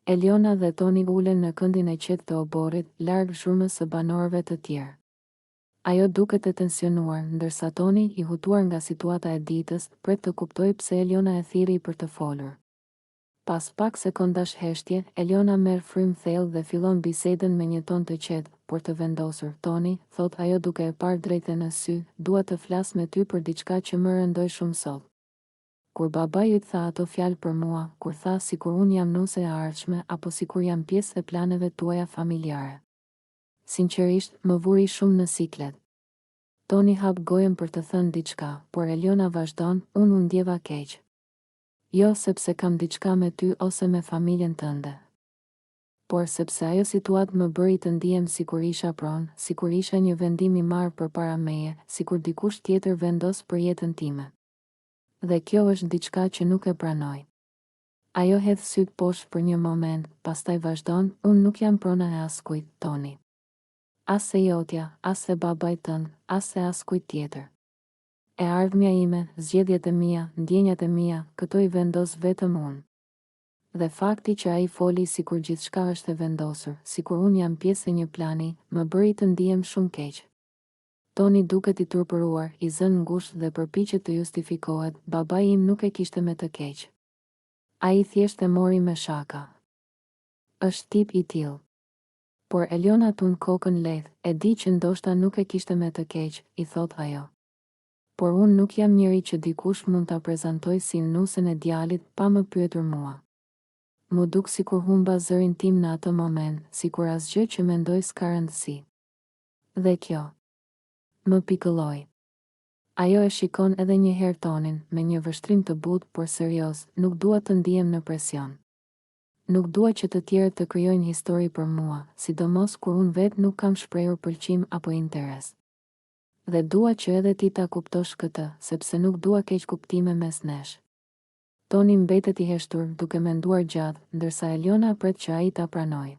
Eliona dhe Toni ulen në këndin e qetë të oborit, larg zhurmës së banorëve të tjerë. Ajo duket e tensionuar, ndërsa Toni, i hutuar nga situata e ditës, pret të kuptoj pse Eliona e thiri për të folur. Pas pak sekondash heshtje, Eliona merr frym thellë dhe fillon bisedën me një ton të qetë, por të vendosur. Toni, thot ajo duke e parë drejtë në sy, dua të flas me ty për diçka që më rëndoi shumë sot. Kur baba ju tha ato fjalë për mua, kur tha sikur unë jam nuse e ardhshme apo sikur jam pjesë e planeve tuaja familjare. Sinqerisht, më vuri shumë në siklet. Toni hap gojën për të thënë diçka, por Eliona vazhdon, unë u ndjeva keq. Jo sepse kam diçka me ty ose me familjen tënde, por sepse ajo situatë më bëri të ndihem sikur isha pronë, sikur isha një vendim i marrë përpara meje, sikur dikush tjetër vendos për jetën time. Dhe kjo është diçka që nuk e pranoj. Ajo hedh syt poshtë për një moment, pastaj vazhdon, unë nuk jam prona e askujt, Toni. As e jotja, as e babait tënd, as e askujt tjetër. E ardhmja ime, zgjedhjet e mia, ndjenjat e mia, këto i vendos vetëm unë. Dhe fakti që ai foli sikur gjithçka është e vendosur, sikur unë jam pjesë e një plani, më bëri të ndihem shumë keq. Toni duket i turpëruar, i zënë ngushtë dhe përpiqet të justifikohet, babai im nuk e kishte me të keq. Ai thjesht e mori me shaka. Është tip i tillë. Por Eliona tund kokën lehtë, e di që ndoshta nuk e kishte me të keq, i thot ajo. Por unë nuk jam njeri që dikush mund ta prezantoj si nusën e djalit pa më pyetur mua. Mu duk sikur humba zërin tim në atë moment, sikur asgjë që mendoj s'ka rëndësi. Dhe kjo më pikëlloi. Ajo e shikon edhe një herë Tonin, me një vështrim të butë por serioz, nuk dua të ndihem në presion. Nuk dua që të tjerët të krijojnë histori për mua, sidomos kur unë vetë nuk kam shprehur pëlqim apo interes. Dhe dua që edhe ti ta kuptosh këtë, sepse nuk dua keq kuptime mes nesh. Toni mbetet i heshtur, duke menduar gjatë, ndërsa Eliona pret që ai ta pranojë.